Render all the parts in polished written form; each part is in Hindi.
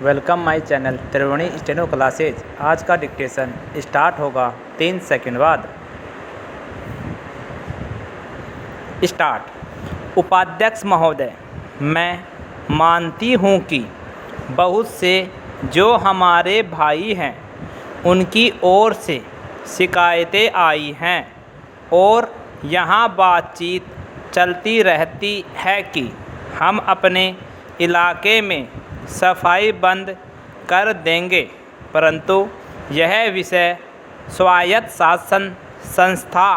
Welcome my channel Triveni steno classes. आज का डिक्टेशन स्टार्ट होगा 3 सेकंड बाद। स्टार्ट। उपाध्यक्ष महोदय, मैं मानती हूँ कि बहुत से जो हमारे भाई हैं उनकी ओर से शिकायतें आई हैं और यहाँ बातचीत चलती रहती है कि हम अपने इलाके में सफाई बंद कर देंगे, परंतु यह विषय स्वायत्त शासन संस्था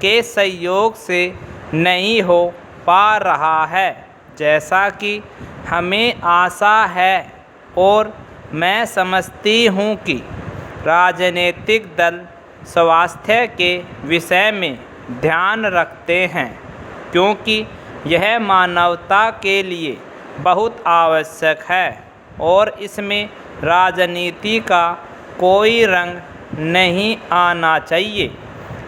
के सहयोग से नहीं हो पा रहा है जैसा कि हमें आशा है, और मैं समझती हूँ कि राजनीतिक दल स्वास्थ्य के विषय में ध्यान रखते हैं, क्योंकि यह मानवता के लिए बहुत आवश्यक है और इसमें राजनीति का कोई रंग नहीं आना चाहिए,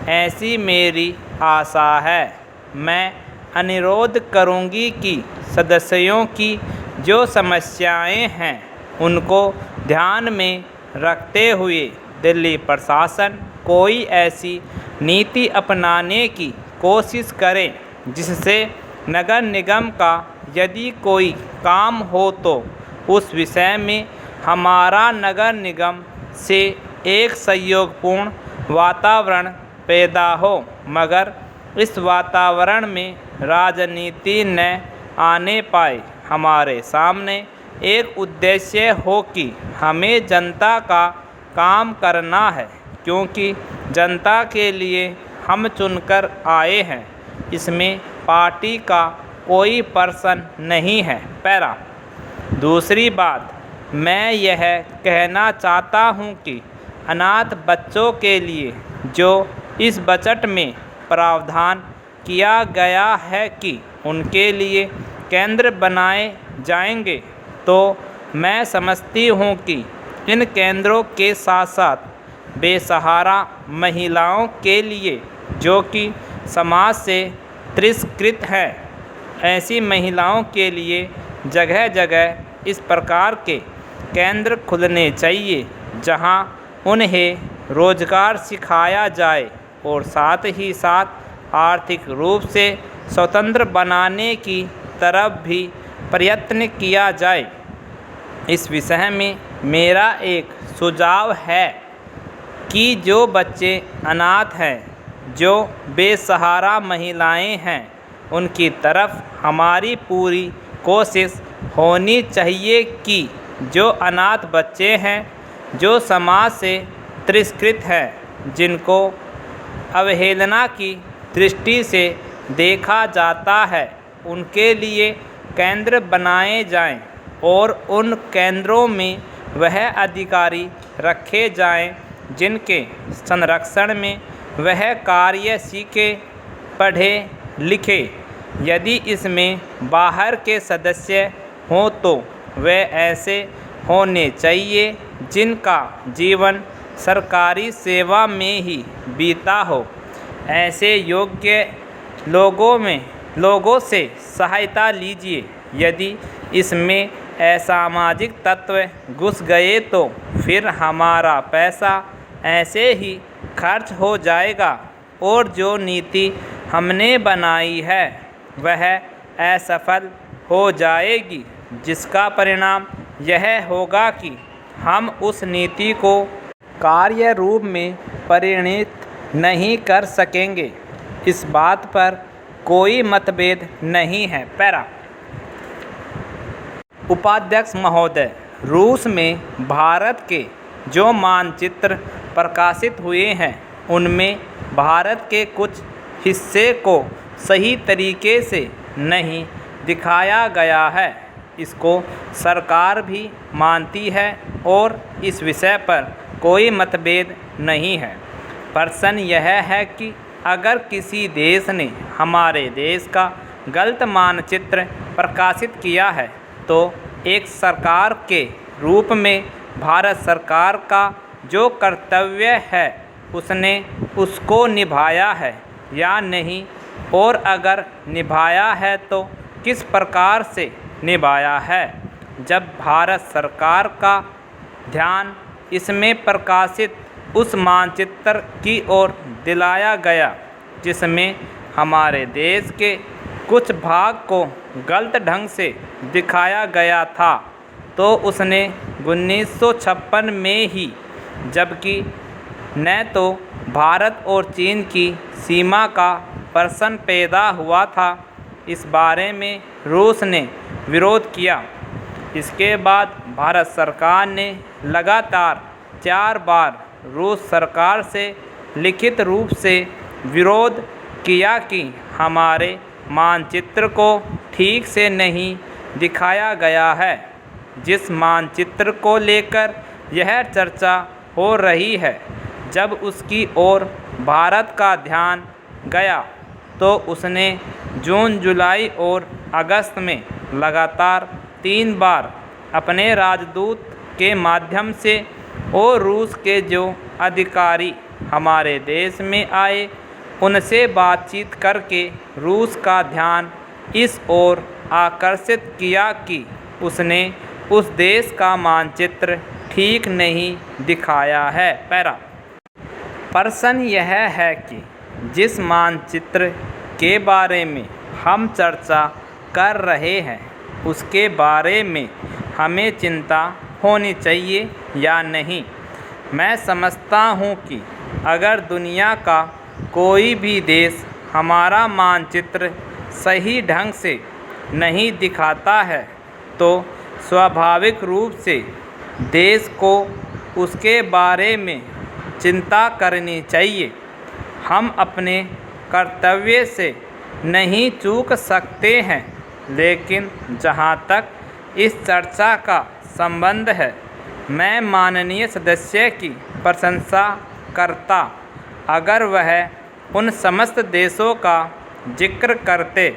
ऐसी मेरी आशा है। मैं अनुरोध करूंगी कि सदस्यों की जो समस्याएं हैं उनको ध्यान में रखते हुए दिल्ली प्रशासन कोई ऐसी नीति अपनाने की कोशिश करे जिससे नगर निगम का यदि कोई काम हो तो उस विषय में हमारा नगर निगम से एक सहयोगपूर्ण वातावरण पैदा हो, मगर इस वातावरण में राजनीति न आने पाए। हमारे सामने एक उद्देश्य हो कि हमें जनता का काम करना है, क्योंकि जनता के लिए हम चुनकर आए हैं। इसमें पार्टी का कोई पर्सन नहीं है। पैरा। दूसरी बात, मैं यह कहना चाहता हूँ कि अनाथ बच्चों के लिए जो इस बजट में प्रावधान किया गया है कि उनके लिए केंद्र बनाए जाएंगे, तो मैं समझती हूँ कि इन केंद्रों के साथ साथ बेसहारा महिलाओं के लिए जो कि समाज से तिरस्कृत हैं, ऐसी महिलाओं के लिए जगह जगह इस प्रकार के केंद्र खुलने चाहिए जहां उन्हें रोजगार सिखाया जाए और साथ ही साथ आर्थिक रूप से स्वतंत्र बनाने की तरफ भी प्रयत्न किया जाए। इस विषय में मेरा एक सुझाव है कि जो बच्चे अनाथ हैं, जो बेसहारा महिलाएं हैं, उनकी तरफ हमारी पूरी कोशिश होनी चाहिए कि जो अनाथ बच्चे हैं, जो समाज से तिरस्कृत हैं, जिनको अवहेलना की दृष्टि से देखा जाता है, उनके लिए केंद्र बनाए जाएं और उन केंद्रों में वह अधिकारी रखे जाएं जिनके संरक्षण में वह कार्य सीखे पढ़े लिखे। यदि इसमें बाहर के सदस्य हों तो वे ऐसे होने चाहिए जिनका जीवन सरकारी सेवा में ही बीता हो। ऐसे योग्य लोगों से सहायता लीजिए। यदि इसमें असामाजिक तत्व घुस गए तो फिर हमारा पैसा ऐसे ही खर्च हो जाएगा और जो नीति हमने बनाई है वह असफल हो जाएगी, जिसका परिणाम यह होगा कि हम उस नीति को कार्य रूप में परिणत नहीं कर सकेंगे। इस बात पर कोई मतभेद नहीं है। पैरा। उपाध्यक्ष महोदय, रूस में भारत के जो मानचित्र प्रकाशित हुए हैं उनमें भारत के कुछ हिस्से को सही तरीके से नहीं दिखाया गया है। इसको सरकार भी मानती है और इस विषय पर कोई मतभेद नहीं है। प्रश्न यह है कि अगर किसी देश ने हमारे देश का गलत मानचित्र प्रकाशित किया है तो एक सरकार के रूप में भारत सरकार का जो कर्तव्य है उसने उसको निभाया है या नहीं, और अगर निभाया है तो किस प्रकार से निभाया है। जब भारत सरकार का ध्यान इसमें प्रकाशित उस मानचित्र की ओर दिलाया गया जिसमें हमारे देश के कुछ भाग को गलत ढंग से दिखाया गया था, तो उसने 1956 में ही, जबकि न तो भारत और चीन की सीमा का प्रश्न पैदा हुआ था, इस बारे में रूस ने विरोध किया। इसके बाद भारत सरकार ने लगातार 4 बार रूस सरकार से लिखित रूप से विरोध किया कि हमारे मानचित्र को ठीक से नहीं दिखाया गया है। जिस मानचित्र को लेकर यह चर्चा हो रही है, जब उसकी ओर भारत का ध्यान गया तो उसने जून, जुलाई और अगस्त में लगातार 3 बार अपने राजदूत के माध्यम से और रूस के जो अधिकारी हमारे देश में आए उनसे बातचीत करके रूस का ध्यान इस ओर आकर्षित किया कि उसने उस देश का मानचित्र ठीक नहीं दिखाया है। प्रश्न यह है कि जिस मानचित्र के बारे में हम चर्चा कर रहे हैं उसके बारे में हमें चिंता होनी चाहिए या नहीं। मैं समझता हूँ कि अगर दुनिया का कोई भी देश हमारा मानचित्र सही ढंग से नहीं दिखाता है तो स्वाभाविक रूप से देश को उसके बारे में चिंता करनी चाहिए। हम अपने कर्तव्य से नहीं चूक सकते हैं, लेकिन जहाँ तक इस चर्चा का संबंध है, मैं माननीय सदस्य की प्रशंसा करता अगर वह उन समस्त देशों का जिक्र करते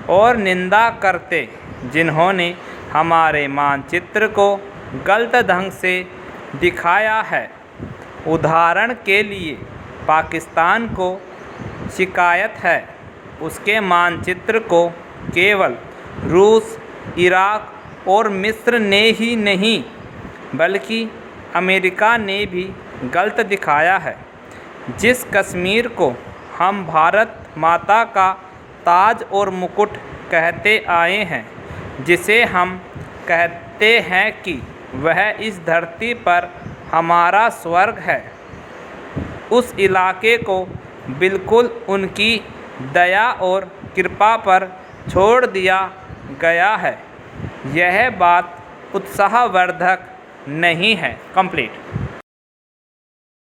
और निंदा करते जिन्होंने हमारे मानचित्र को गलत ढंग से दिखाया है। उदाहरण के लिए पाकिस्तान को शिकायत है उसके मानचित्र को केवल रूस, इराक और मिस्र ने ही नहीं बल्कि अमेरिका ने भी गलत दिखाया है। जिस कश्मीर को हम भारत माता का ताज और मुकुट कहते आए हैं, जिसे हम कहते हैं कि वह इस धरती पर हमारा स्वर्ग है, उस इलाके को बिल्कुल उनकी दया और कृपा पर छोड़ दिया गया है। यह बात उत्साहवर्धक नहीं है। कंप्लीट।